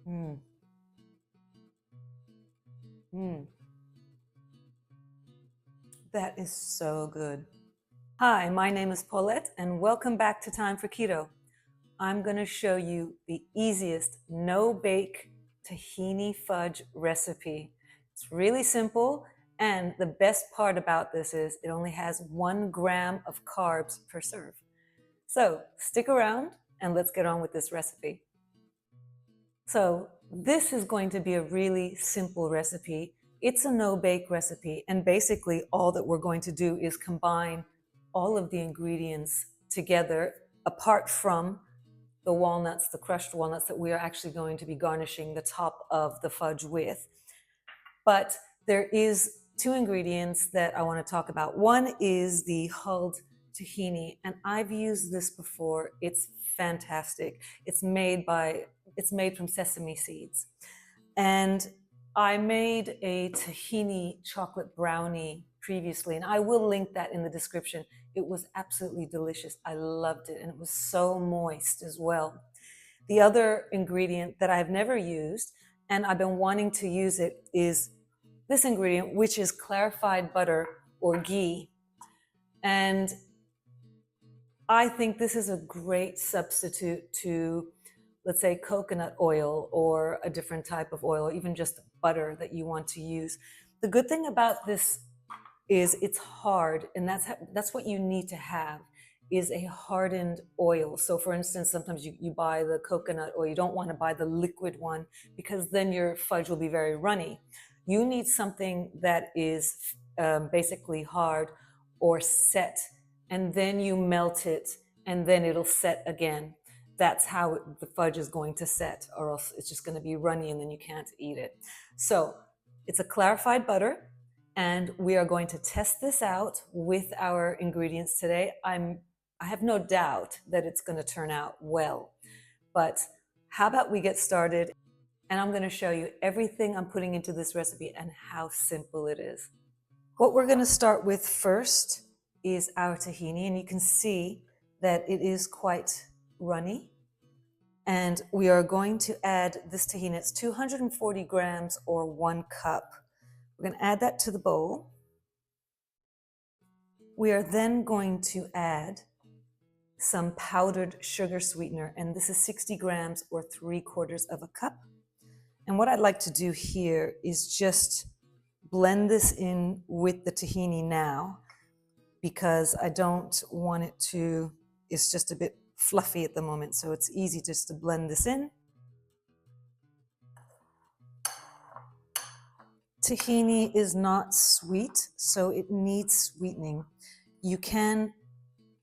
Mm. Mm. That is so good. Hi, my name is Paulette, and welcome back to Time for Keto. I'm going to show you the easiest no-bake tahini fudge recipe. It's really simple, and the best part about this is it only has 1 gram of carbs per serve. So stick around and let's get on with this recipe. So this is going to be a really simple recipe. It's a no-bake recipe, and basically all that we're going to do is combine all of the ingredients together, apart from the walnuts, the crushed walnuts that we are actually going to be garnishing the top of the fudge with. But there is 2 ingredients that I want to talk about. One is the hulled tahini, and I've used this before. It's fantastic. It's made from sesame seeds. And I made a tahini chocolate brownie previously, and I will link that in the description. It was absolutely delicious. I loved it, and it was so moist as well. The other ingredient that I've never used, and I've been wanting to use it, is this ingredient, which is clarified butter or ghee. And I think this is a great substitute to, let's say, coconut oil or a different type of oil, or even just butter that you want to use. The good thing about this is it's hard, and that's what you need to have, is a hardened oil. So for instance, sometimes you buy the coconut oil. You don't want to buy the liquid one because then your fudge will be very runny. You need something that is basically hard or set, and then you melt it, and then it'll set again. That's how the fudge is going to set, or else it's just going to be runny and then you can't eat it. So it's a clarified butter, and we are going to test this out with our ingredients today. I have no doubt that it's going to turn out well. But how about we get started, and I'm going to show you everything I'm putting into this recipe and how simple it is. What we're going to start with first is our tahini, and you can see that it is quite runny. And we are going to add this tahini. It's 240 grams or 1 cup. We're going to add that to the bowl. We are then going to add some powdered sugar sweetener, and this is 60 grams or 3/4 of a cup. And what I'd like to do here is just blend this in with the tahini now, because I don't want it to, it's just a bit fluffy at the moment, so it's easy just to blend this in. Tahini is not sweet, so it needs sweetening. You can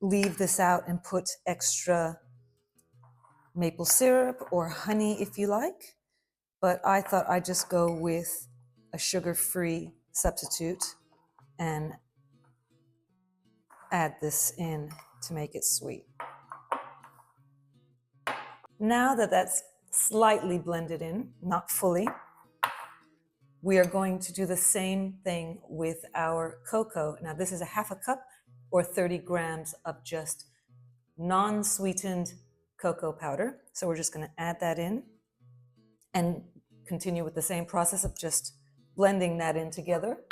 leave this out and put extra maple syrup or honey if you like, but I thought I'd just go with a sugar-free substitute and add this in to make it sweet. Now that that's slightly blended in, not fully, we are going to do the same thing with our cocoa. Now this is a 1/2 cup or 30 grams of just non-sweetened cocoa powder. So we're just going to add that in and continue with the same process of just blending that in together.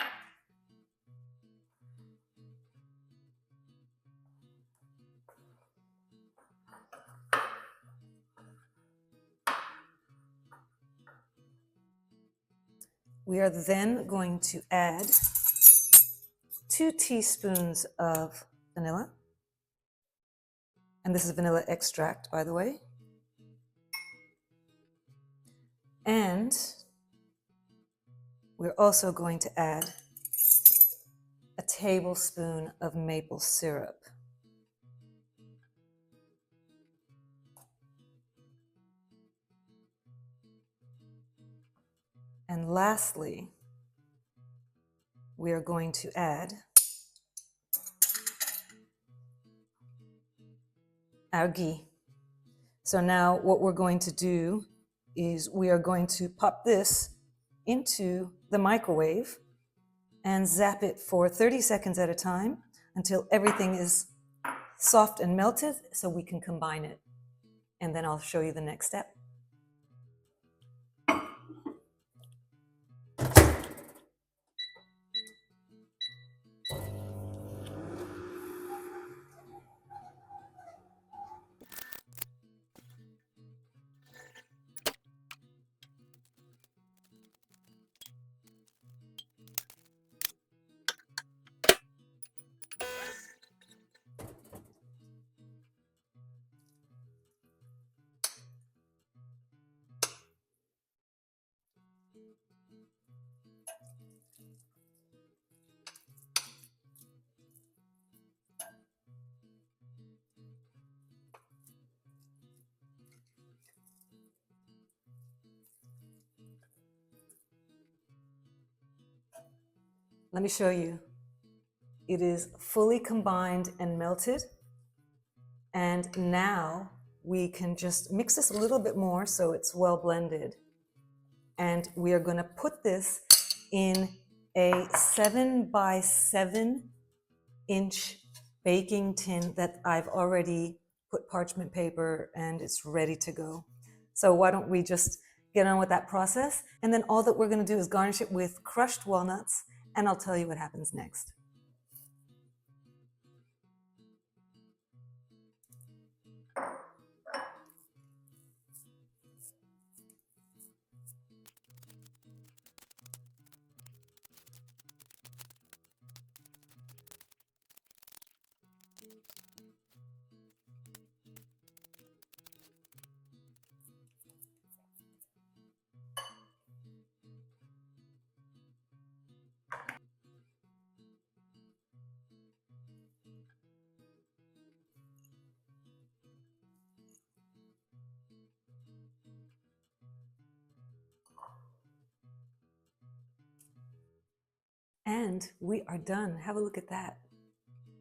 We are then going to add 2 teaspoons of vanilla. And this is vanilla extract, by the way. And we're also going to add a tablespoon of maple syrup. And lastly, we are going to add our ghee. So now what we're going to do is we are going to pop this into the microwave and zap it for 30 seconds at a time until everything is soft and melted so we can combine it. And then I'll show you the next step. Let me show you. It is fully combined and melted. And now we can just mix this a little bit more so it's well blended. And we are going to put this in a 7x7-inch baking tin that I've already put parchment paper and it's ready to go. So why don't we just get on with that process? And then all that we're going to do is garnish it with crushed walnuts, and I'll tell you what happens next. And we are done. Have a look at that.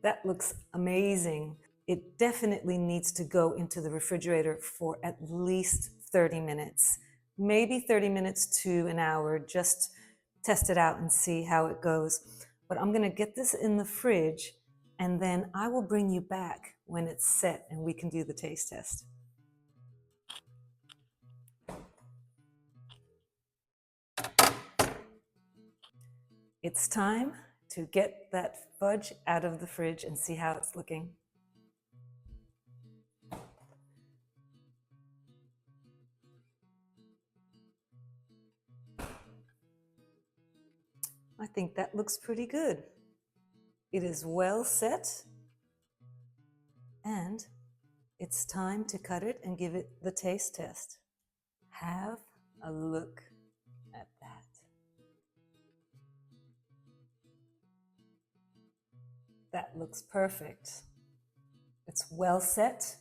That looks amazing. It definitely needs to go into the refrigerator for at least 30 minutes, maybe 30 minutes to an hour. Just test it out and see how it goes. But I'm going to get this in the fridge, and then I will bring you back when it's set and we can do the taste test. It's time to get that fudge out of the fridge and see how it's looking. I think that looks pretty good. It is well set, and it's time to cut it and give it the taste test. Have a look at that. That looks perfect. It's well set.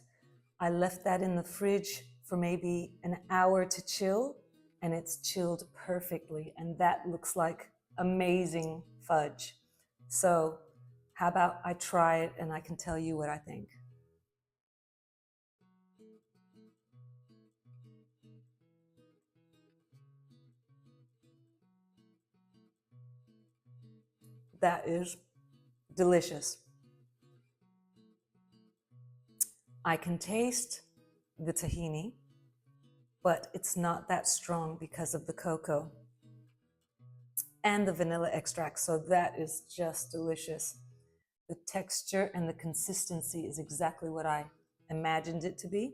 I left that in the fridge for maybe an hour to chill, and it's chilled perfectly, and that looks like amazing fudge. So how about I try it and I can tell you what I think. That is delicious. I can taste the tahini, but it's not that strong because of the cocoa and the vanilla extract. So that is just delicious. The texture and the consistency is exactly what I imagined it to be.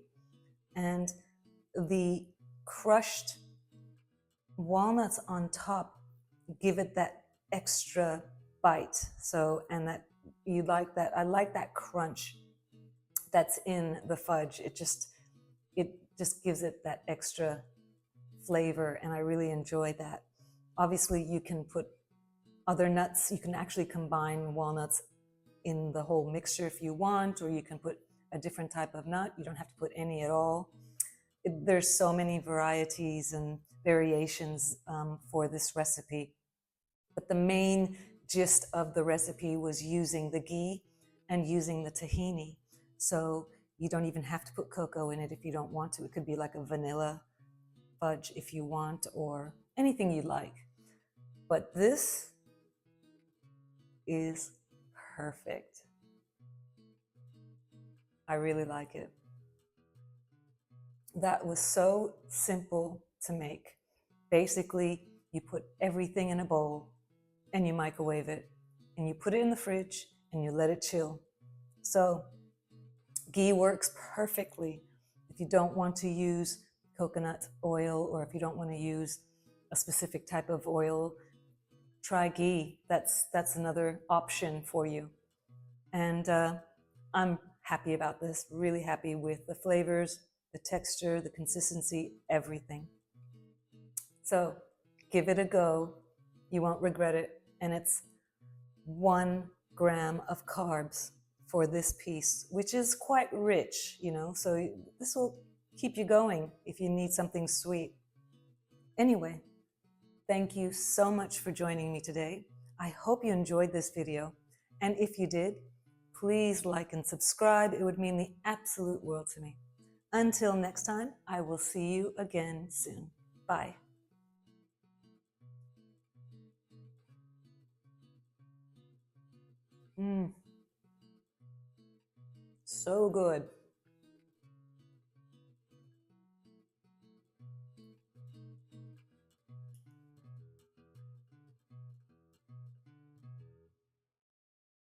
And the crushed walnuts on top give it that extra bite. So, and that you like that. I like that crunch that's in the fudge. It just gives it that extra flavor, and I really enjoy that. Obviously, you can put other nuts. You can actually combine walnuts in the whole mixture if you want, or you can put a different type of nut. You don't have to put any at all. There's so many varieties and variations for this recipe. But the main gist of the recipe was using the ghee and using the tahini. So you don't even have to put cocoa in it if you don't want to. It could be like a vanilla fudge if you want, or anything you like. But this is perfect. I really like it. That was so simple to make. Basically, you put everything in a bowl and you microwave it, and you put it in the fridge and you let it chill. So ghee works perfectly if you don't want to use coconut oil, or if you don't want to use a specific type of oil. Try ghee. That's another option for you. And I'm happy about this, really happy with the flavors, the texture, the consistency, everything. So give it a go. You won't regret it. And it's 1 gram of carbs for this piece, which is quite rich, you know, so this will keep you going if you need something sweet. Anyway, thank you so much for joining me today. I hope you enjoyed this video. And if you did, please like and subscribe. It would mean the absolute world to me. Until next time, I will see you again soon. Bye. So good.